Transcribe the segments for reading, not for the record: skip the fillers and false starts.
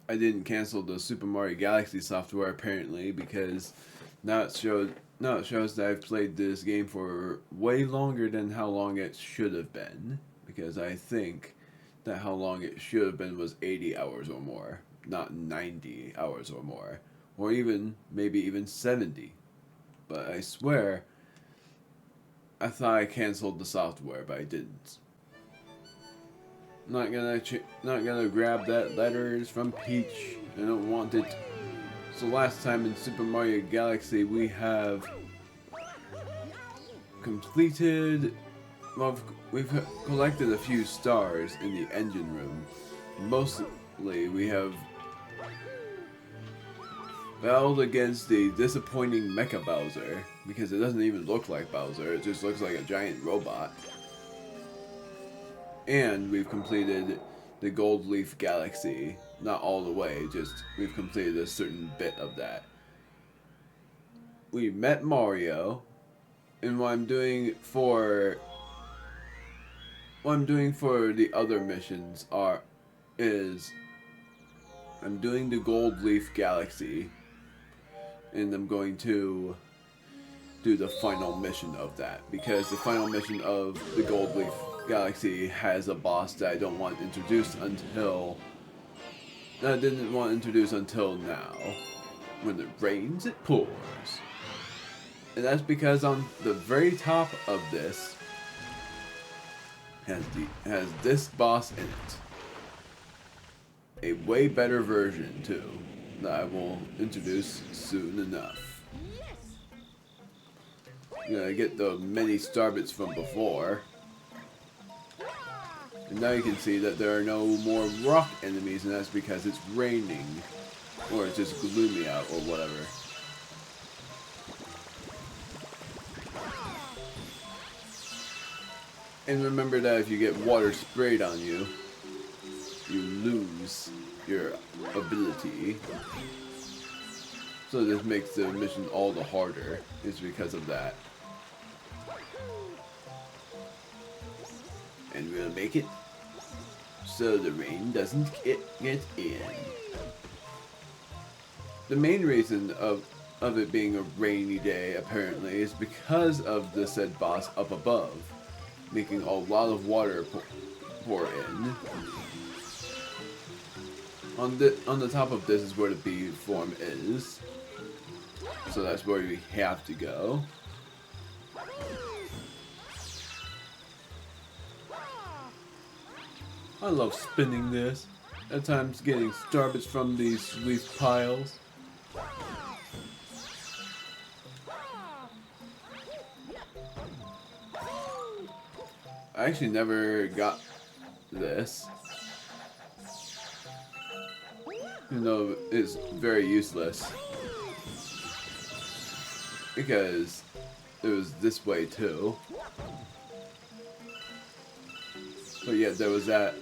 I didn't cancel the Super Mario Galaxy software apparently, because now it shows that I've played this game for way longer than how long it should have been, because I think that how long it should have been was 80 hours or more, not 90 hours or more, or even maybe even 70. But I swear I thought I canceled the software, but I didn't. Not gonna grab that letters from Peach. I don't want it. So last time in Super Mario Galaxy we have completed. Well, we've collected a few stars in the engine room. Mostly we have battled against the disappointing Mecha Bowser, because it doesn't even look like Bowser, it just looks like a giant robot. And we've completed the Gold Leaf Galaxy. Not all the way, just we've completed a certain bit of that. We met Mario, and what I'm doing for the other missions is I'm doing the Gold Leaf Galaxy, and I'm going to do the final mission of that, because the final mission of the Gold Leaf Galaxy has a boss that I don't want introduced until I didn't want to introduce until now. When it rains, it pours. And that's because on the very top of this has this boss in it. A way better version too, that I will introduce soon enough. I get the many starbits from before. And now you can see that there are no more rock enemies, and that's because it's raining. Or it's just gloomy out, or whatever. And remember that if you get water sprayed on you, you lose your ability. So this makes the mission all the harder, is because of that. And we'll make it so the rain doesn't get in. The main reason of it being a rainy day, apparently, is because of the said boss up above, making a lot of water pour in. On the top of this is where the bee form is, so that's where we have to go. I love spinning this. At times getting starbits from these leaf piles. I actually never got this. Even though it's very useless. Because it was this way too. But yeah, there was that,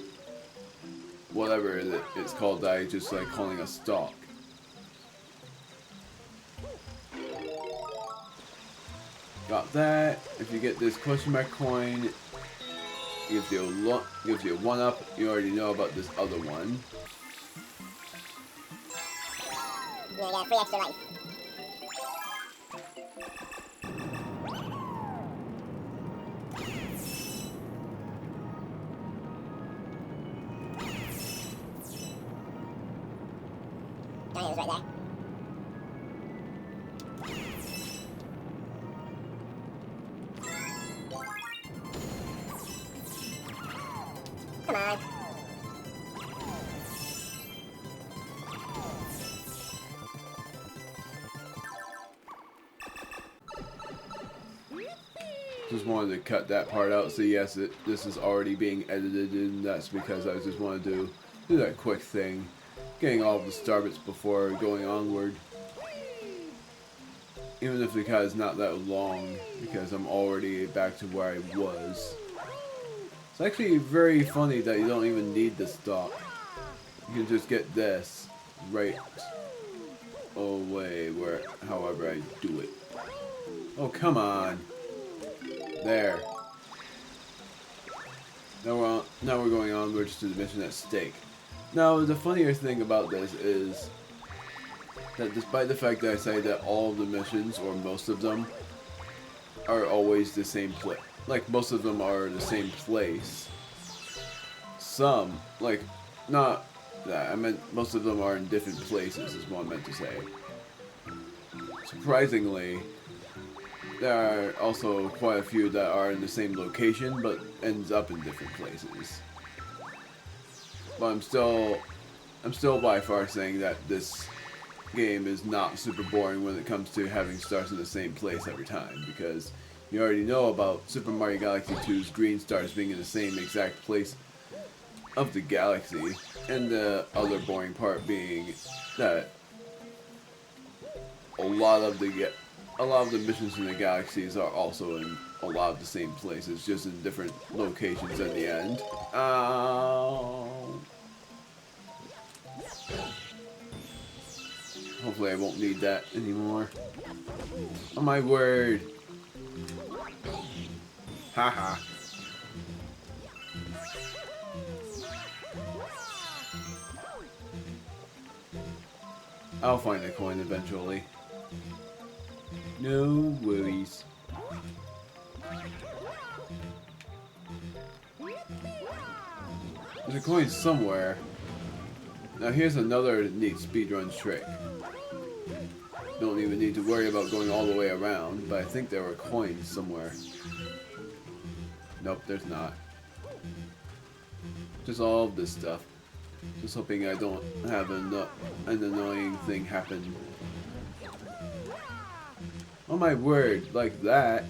whatever it's called, that I just like calling a stalk. Got that. If you get this question mark coin, gives you a 1-up. You already know about this other one. You're gonna get a free extra life. Oh, it was right there. Come on. Just wanted to cut that part out, so yes, this is already being edited, and that's because I just wanted to do that quick thing, getting all of the starbits before going onward. Even if the cut is not that long, because I'm already back to where I was. It's actually very funny that you don't even need the stalk. You can just get this right away, however I do it. Oh, come on. There. Now we're going onwards to the mission at stake. Now, the funnier thing about this is that despite the fact that I say that all of the missions, or most of them, are always the same place, like most of them are the same place, some, like, not that, I meant most of them are in different places is what I meant to say. Surprisingly, there are also quite a few that are in the same location, but ends up in different places. But I'm still by far saying that this game is not super boring when it comes to having stars in the same place every time, because you already know about Super Mario Galaxy 2's green stars being in the same exact place of the galaxy, and the other boring part being that a lot of the missions in the galaxies are also in a lot of the same places, just in different locations in the end. Hopefully I won't need that anymore. Oh my word. Haha. I'll find a coin eventually. No worries. There's a coin somewhere. Now here's another neat speedrun trick. Don't even need to worry about going all the way around, but I think there were coins somewhere. Nope, there's not. Just all of this stuff. Just hoping I don't have an annoying thing happen. Oh my word, like that.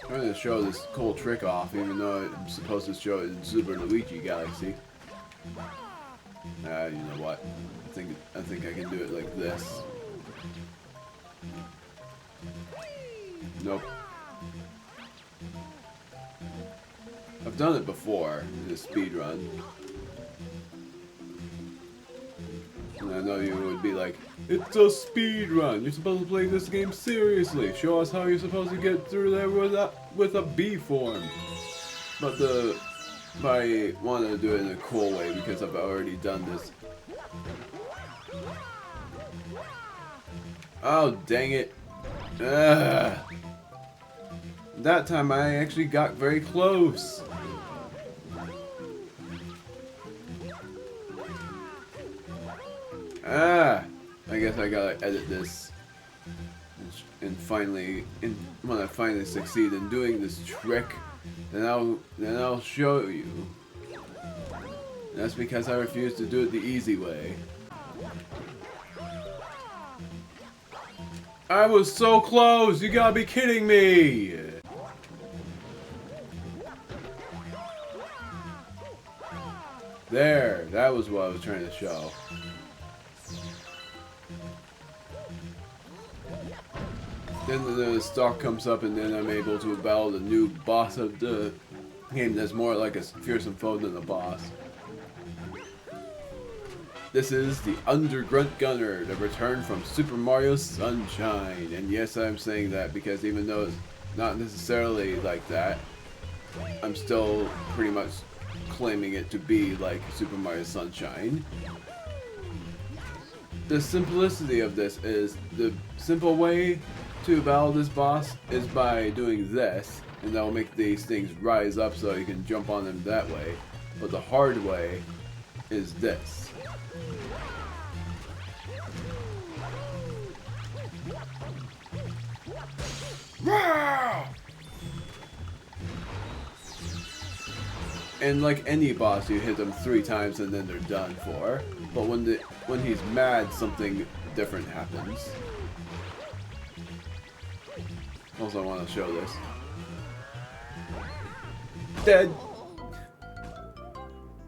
I'm trying to show this cool trick off, even though I'm supposed to show it in Super Luigi Galaxy. You know what? I think I can do it like this. Nope. I've done it before in a speedrun. And I know you would be like, it's a speedrun! You're supposed to play this game seriously! Show us how you're supposed to get through there with a B form! But I want to do it in a cool way because I've already done this. Oh, dang it. Ugh. That time I actually got very close. I guess I gotta edit this. And when I finally succeed in doing this trick, then I'll show you. And that's because I refuse to do it the easy way. I was so close! You gotta be kidding me! There, that was what I was trying to show. Then the stalk comes up and then I'm able to battle the new boss of the game that's more like a fearsome foe than a boss. This is the Undergrunt Gunner, the return from Super Mario Sunshine. And yes, I'm saying that because even though it's not necessarily like that, I'm still pretty much claiming it to be like Super Mario Sunshine. The simplicity of this is the simple way to battle this boss is by doing this, and that will make these things rise up so you can jump on them that way. But the hard way is this. And like any boss, you hit them 3 times and then they're done for. But when he's mad, something different happens. Also, I want to show this. Dead!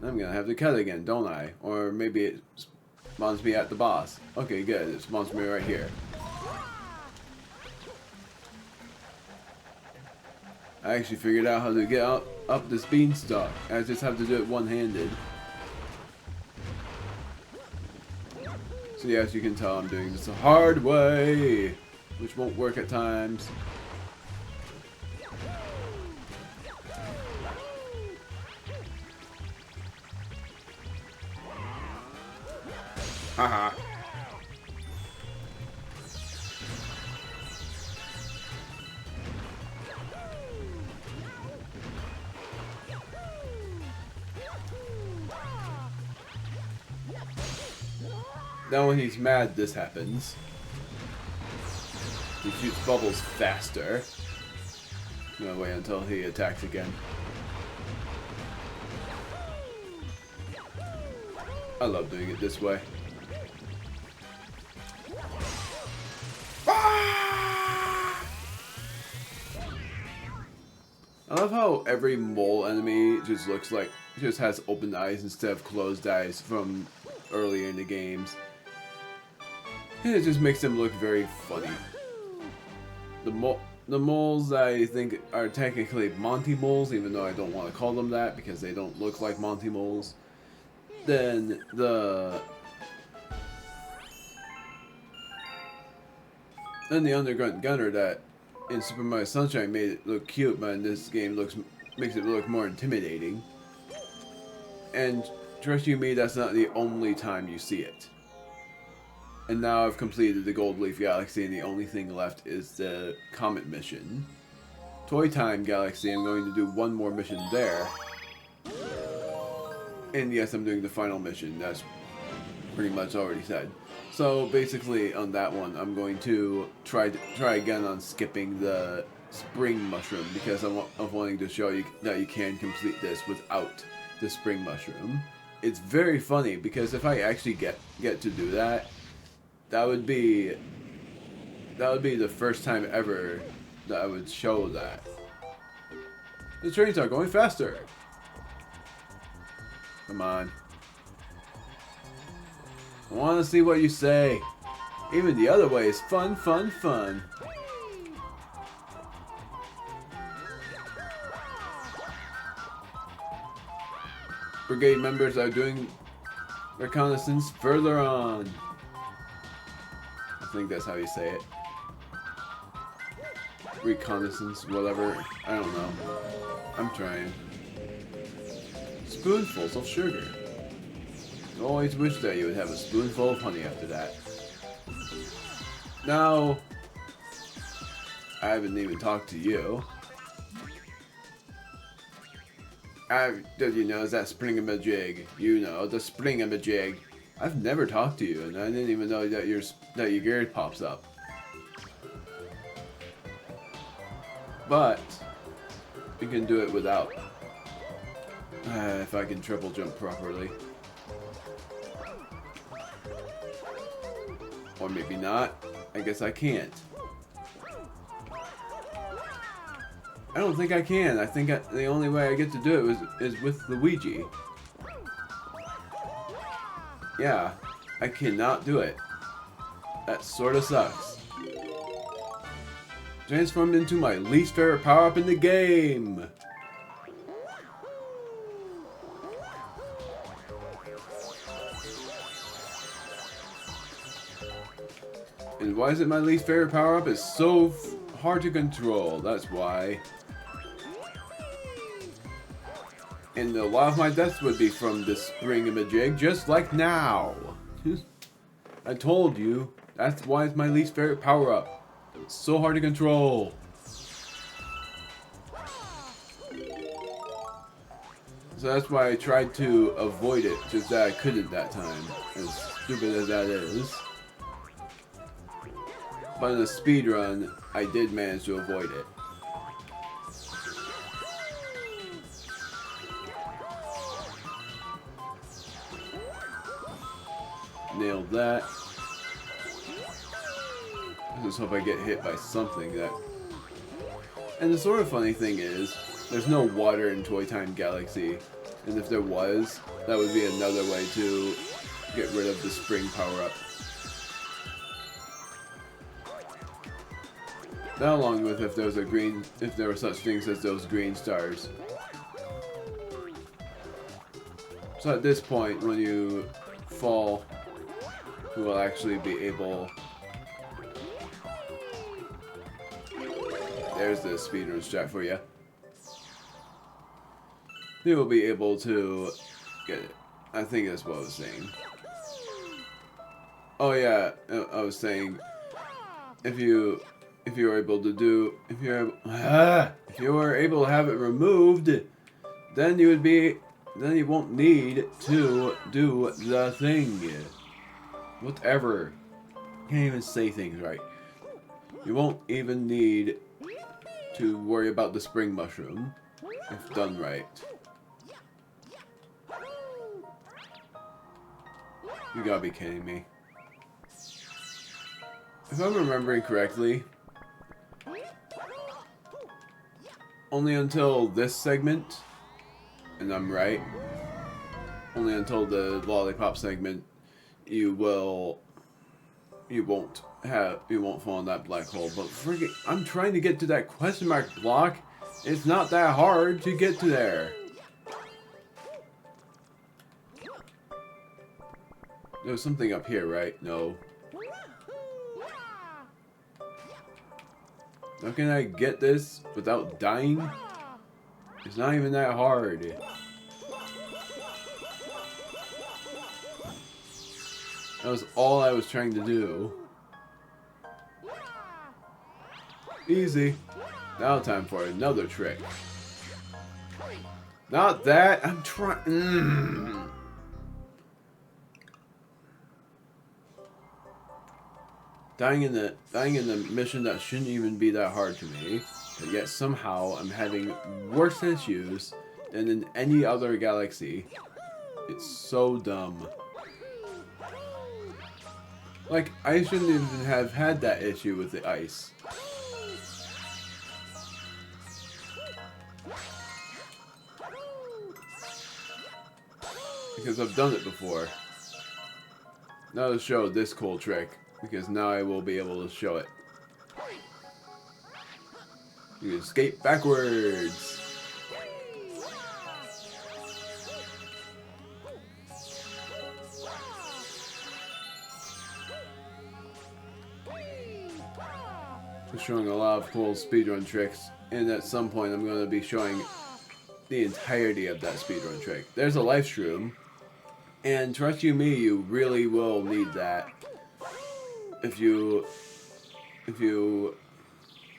I'm gonna have to cut again, don't I? Or maybe it spawns me at the boss. Okay, good. It spawns me right here. I actually figured out how to get up this beanstalk. I just have to do it one-handed. So yeah, as you can tell, I'm doing this the hard way, which won't work at times. Haha. Now when he's mad, this happens. He shoots bubbles faster. I'm gonna wait until he attacks again. I love doing it this way. Ah! I love how every mole enemy just looks like, just has open eyes instead of closed eyes from earlier in the games. And it just makes them look very funny. The moles I think are technically Monty moles, even though I don't want to call them that because they don't look like Monty moles. Then the Undergrunt Gunner that in Super Mario Sunshine made it look cute, but in this game makes it look more intimidating. And trust you me, that's not the only time you see it. And now I've completed the Gold Leaf Galaxy, and the only thing left is the Comet mission. Toy Time Galaxy, I'm going to do one more mission there. And yes, I'm doing the final mission, that's pretty much already said. So basically on that one, I'm going to try again on skipping the Spring Mushroom, because I'm wanting to show you that you can complete this without the Spring Mushroom. It's very funny, because if I actually get to do that, that would be the first time ever that I would show that. The trains are going faster. Come on. I want to see what you say. Even the other way is fun, fun, fun. Brigade members are doing reconnaissance further on. I think that's how you say it. Reconnaissance, whatever. I don't know. I'm trying. Spoonfuls of sugar. I always wish that you would have a spoonful of honey after that. Now, I haven't even talked to you. Did you know that springamajig? You know, the springamajig. I've never talked to you, and I didn't even know that your gear pops up. But you can do it without. If I can triple jump properly. Or maybe not. I guess I can't. I don't think I can. I think the only way I get to do it is with Luigi. Yeah, I cannot do it. That sort of sucks. Transformed into my least favorite power-up in the game. And why is it my least favorite power-up? It's so hard to control. That's why. And a lot of my deaths would be from this springamajig, just like now. I told you, that's why it's my least favorite power-up. It's so hard to control. So that's why I tried to avoid it, just that I couldn't that time. As stupid as that is. But in a speedrun, I did manage to avoid it. Nailed that. I just hope I get hit by something that... And the sort of funny thing is, there's no water in Toy Time Galaxy. And if there was, that would be another way to get rid of the spring power-up. That along with if there were such things as those green stars. So at this point, when you fall, you will actually be able... There's the speedrun strat for you. You will be able to get it. I think that's what I was saying. Oh yeah, I was saying, if you were able to do, if you were able to have it removed, then you won't need to do the thing. Whatever. Can't even say things right. You won't even need to worry about the spring mushroom if done right. You gotta be kidding me. If I'm remembering correctly, only until this segment, and I'm right, only until the lollipop segment, you won't fall in that black hole. But friggin', I'm trying to get to that question mark block. It's not that hard to get to there. There's something up here, right? No. How can I get this without dying? It's not even that hard. That was all I was trying to do. Easy. Now time for another trick. Not that. I'm trying. Dying in the mission that shouldn't even be that hard to me, but yet somehow I'm having worse issues than in any other galaxy. It's so dumb. Like, I shouldn't even have had that issue with the ice. Because I've done it before. Now to show this cool trick. Because now I will be able to show it. You can skate backwards. I'm showing a lot of cool speedrun tricks, and at some point I'm going to be showing the entirety of that speedrun trick. There's a life shroom, and trust you me, you really will need that. If you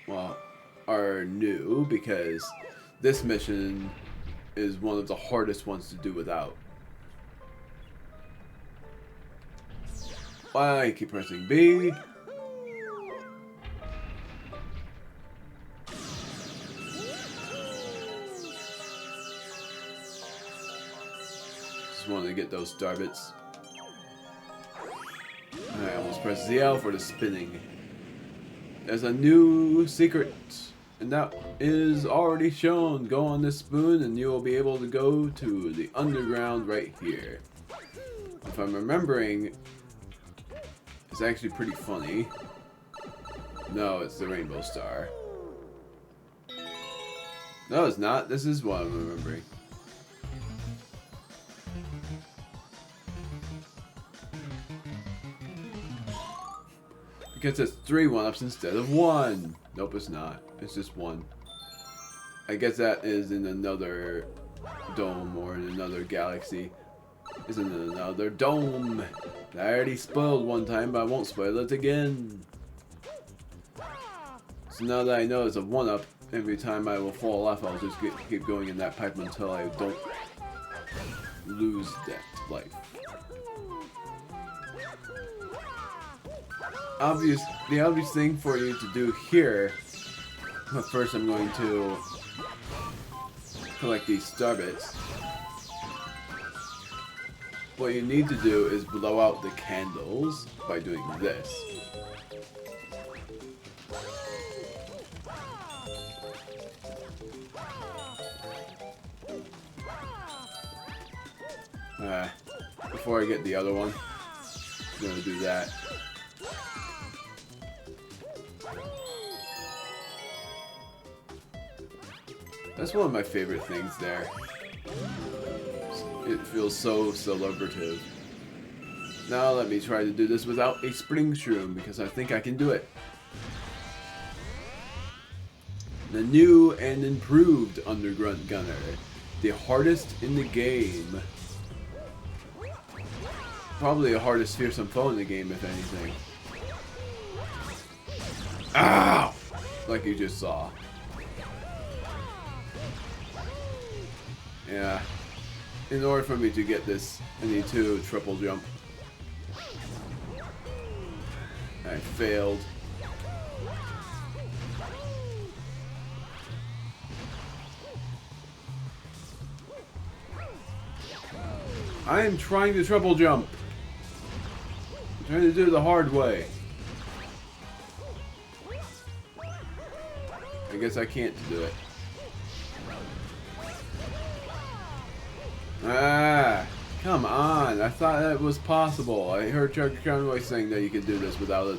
well, are new, because this mission is one of the hardest ones to do without. Why I keep pressing B? Just wanted to get those star bits. I almost pressed the L for the spinning. There's a new secret, and that is already shown. Go on this spoon and you will be able to go to the underground right here. If I'm remembering, it's actually pretty funny. No, it's the rainbow star. No, it's not. This is what I'm remembering. Because it's 3 1-ups instead of 1. Nope, it's not. It's just 1. I guess that is in another dome or in another galaxy. It's in another dome. I already spoiled one time, but I won't spoil it again. So now that I know it's a 1-up, every time I will fall off, I'll just keep going in that pipe until I don't lose that life. The obvious thing for you to do here, but first I'm going to collect these star bits. What you need to do is blow out the candles by doing this. Before I get the other one, I'm going to do that. That's one of my favorite things there. It feels so celebrative. Now let me try to do this without a spring shroom, because I think I can do it. The new and improved Undergrunt Gunner. The hardest in the game. probably the hardest fearsome foe in the game, if anything. Ow! Like you just saw. Yeah. In order for me to get this, I need to triple jump. I failed. I am trying to triple jump. I'm trying to do it the hard way. I guess I can't do it. Ah, come on. I thought that was possible. I heard Chuck Conway saying that you could do this without a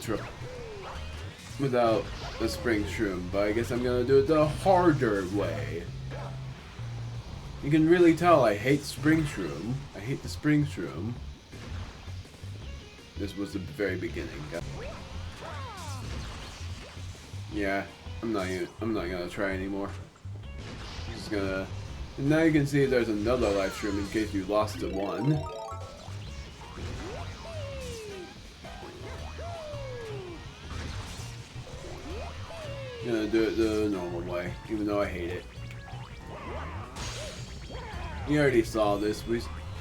spring shroom, but I guess I'm gonna do it the harder way. You can really tell I hate spring shroom. I hate the spring shroom. This was the very beginning. Yeah, I'm not gonna try anymore. I'm just gonna. And now you can see there's another live stream in case you lost to one. I'm gonna do it the normal way, even though I hate it. You already saw this.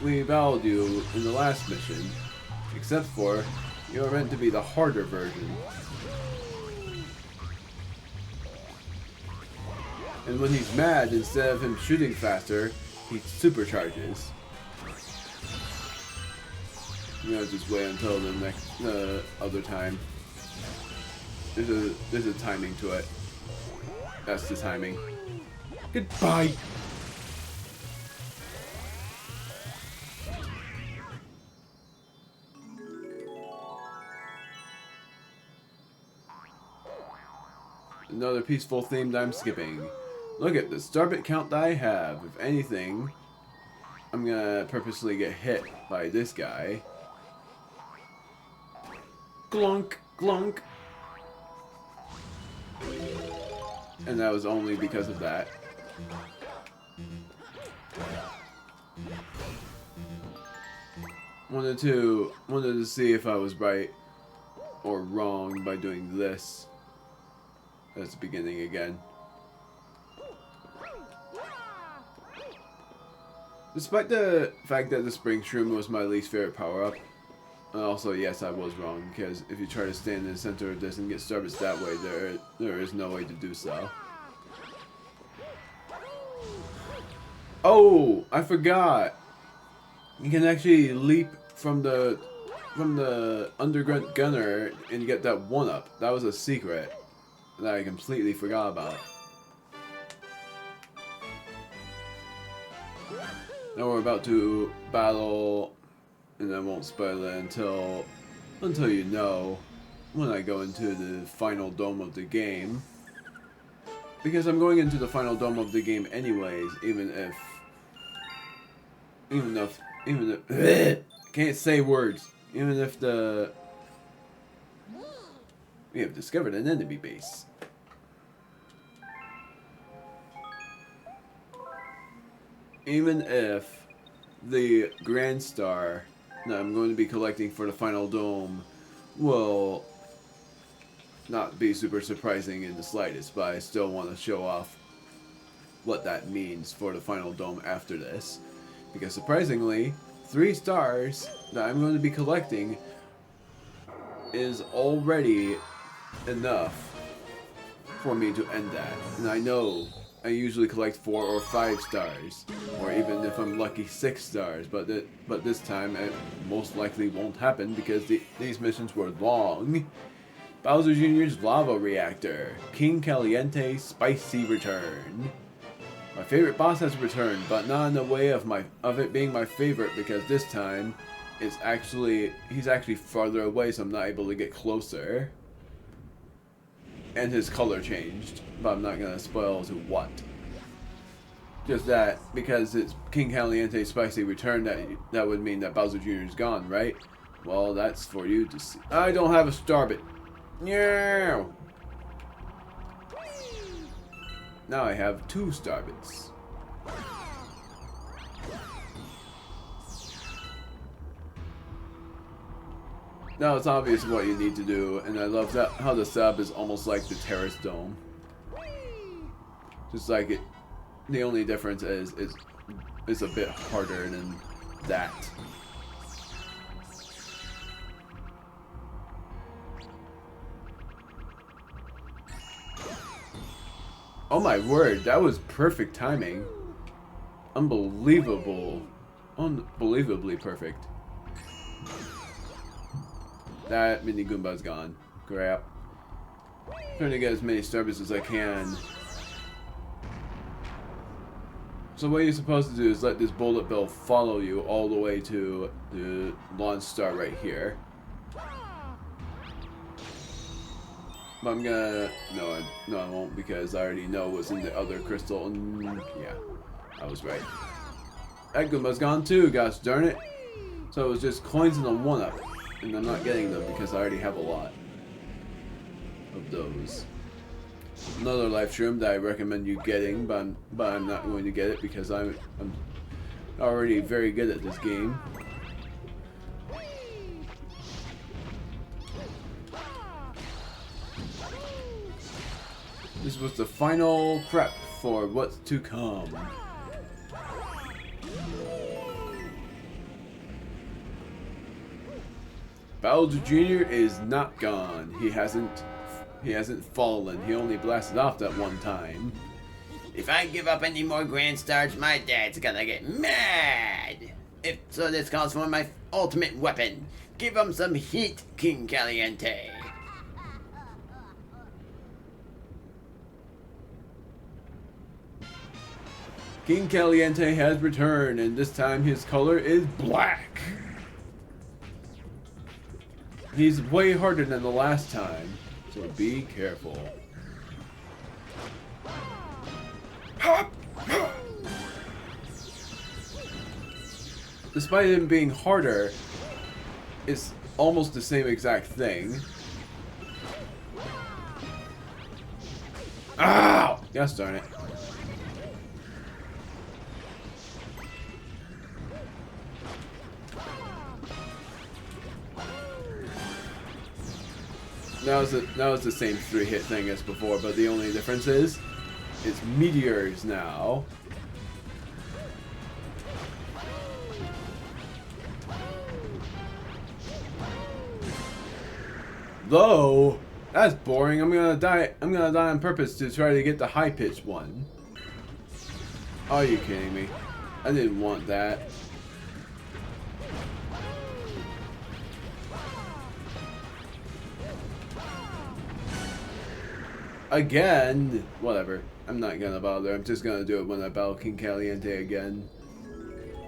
We battled you in the last mission, except for you are meant to be the harder version. And when he's mad, instead of him shooting faster, he supercharges. You know, just wait until the next other time. There's a timing to it. That's the timing. Goodbye. Another peaceful theme that I'm skipping. Look at the starbit count that I have. If anything, I'm gonna purposely get hit by this guy. Glunk, glunk. And that was only because of that. Wanted to see if I was right or wrong by doing this. That's the beginning again. Despite the fact that the spring shroom was my least favorite power-up, and also, yes, I was wrong, because if you try to stand in the center of this and get starbits that way, there is no way to do so. Oh, I forgot! You can actually leap from the Undergrunt Gunner and get that 1-up. That was a secret that I completely forgot about. Now we're about to battle, and I won't spoil it until you know when I go into the final dome of the game. Because I'm going into the final dome of the game anyways, even if I can't say words. Even if we have discovered an enemy base. Even if the Grand Star that I'm going to be collecting for the final dome will not be super surprising in the slightest, but I still want to show off what that means for the final dome after this. Because surprisingly, 3 stars that I'm going to be collecting is already enough for me to end that. And I know I usually collect 4 or 5 stars, or even if I'm lucky 6 stars, but this time it most likely won't happen because these missions were long. Bowser Jr.'s Lava Reactor, King Caliente Spicy Return. My favorite boss has returned, but not in the way of it being my favorite, because this time he's actually farther away, so I'm not able to get closer. And his color changed, but I'm not gonna spoil to what. Just that, because it's King Caliente Spicy Return, that would mean that Bowser Jr. is gone, right? Well, that's for you to see. I don't have a starbit. Yeah. Now I have 2 starbits. Now it's obvious what you need to do, and I love that how the sub is almost like the terrace dome. Just like it. The only difference is it's a bit harder than that. Oh my word, that was perfect timing. Unbelievable. Unbelievably perfect. That mini Goomba's gone. Crap. Trying to get as many starbits as I can. So what you're supposed to do is let this bullet bill follow you all the way to the launch star right here. But I'm gonna... No, I won't, because I already know what's in the other crystal. And yeah, I was right. That Goomba's gone too, gosh darn it. So it was just coins and a 1-up. And I'm not getting them because I already have a lot of those. Another life shroom that I recommend you getting, but I'm not going to get it because I'm already very good at this game. This was the final prep for what's to come. Bowser Jr. is not gone. He hasn't fallen. He only blasted off that one time. If I give up any more Grand Stars, my dad's gonna get mad. So this calls for my ultimate weapon. Give him some heat, King Caliente. King Caliente has returned, and this time his color is black. He's way harder than the last time, so be careful. Despite him being harder, it's almost the same exact thing. Ow! Gosh darn it. Now it's the same 3-hit thing as before, but the only difference is it's meteors now. Though that's boring. I'm gonna die on purpose to try to get the high-pitched one. Are you kidding me? I didn't want that. Again, whatever. I'm not gonna bother. I'm just gonna do it when I battle King Caliente again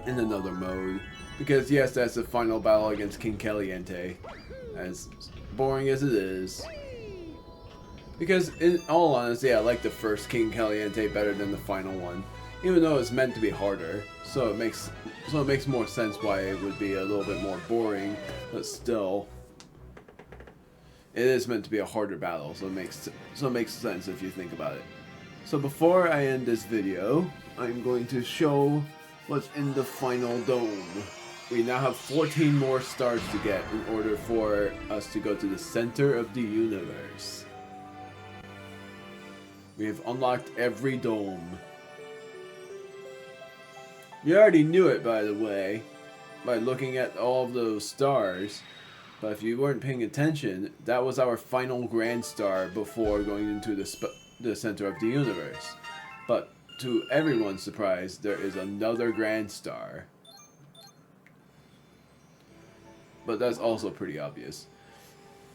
in another mode. Because yes, that's the final battle against King Caliente. As boring as it is. Because in all honesty, I like the first King Caliente better than the final one. Even though it's meant to be harder. So it makes more sense why it would be a little bit more boring, but still. It is meant to be a harder battle, so it makes sense if you think about it. So before I end this video, I'm going to show what's in the final dome. We now have 14 more stars to get in order for us to go to the center of the universe. We have unlocked every dome. You already knew it, by the way, by looking at all of those stars. But if you weren't paying attention, that was our final Grand Star before going into the center of the universe. But to everyone's surprise, there is another Grand Star. But that's also pretty obvious.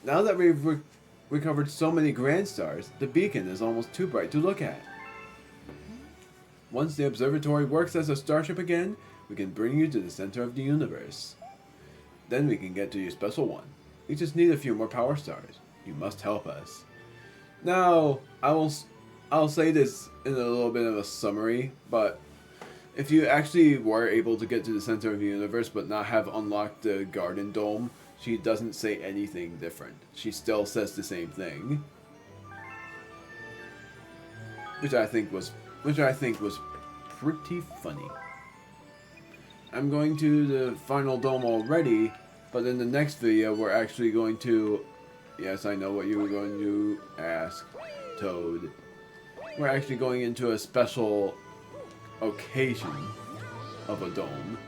Now that we've recovered so many Grand Stars, the beacon is almost too bright to look at. Once the observatory works as a starship again, we can bring you to the center of the universe. Then we can get to your special one. We just need a few more power stars. You must help us. Now, I'll say this in a little bit of a summary, but if you actually were able to get to the center of the universe but not have unlocked the Garden Dome, she doesn't say anything different. She still says the same thing. Which I think was pretty funny. I'm going to the final dome already, But in the next video, we're actually going to... Yes, I know what you were going to ask, Toad. We're actually going into a special occasion of a dome.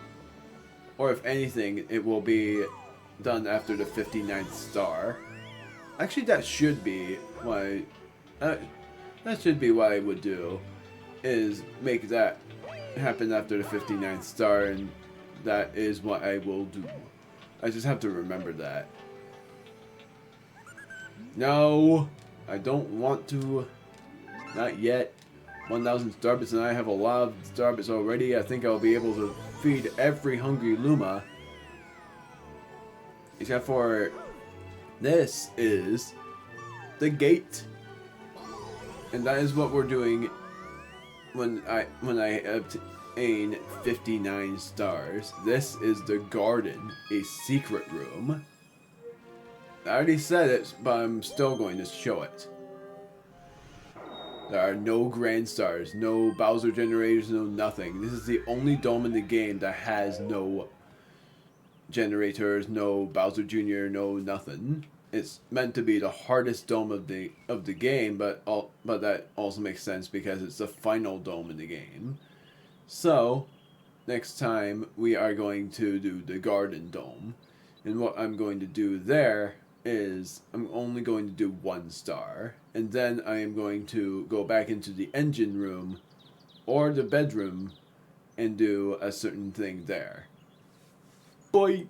Or if anything, it will be done after the 59th star. Actually, that should be why... that should be what I would do. Is make that happen after the 59th star, and that is what I will do. I just have to remember that. No, I don't want to. Not yet. 1,000 starbits, and I have a lot of starbits already. I think I'll be able to feed every hungry Luma. Except for this is the gate, and that is what we're doing when I obtain 59 stars. This is the garden, a secret room. I already said it, but I'm still going to show it. There are no grand stars, no Bowser generators, no nothing. This is the only dome in the game that has no generators, no Bowser Jr., no nothing. It's meant to be the hardest dome of the game, but that also makes sense because it's the final dome in the game. So, next time we are going to do the garden dome, and what I'm going to do there is I'm only going to do 1 star, and then I am going to go back into the engine room or the bedroom and do a certain thing there. Bye!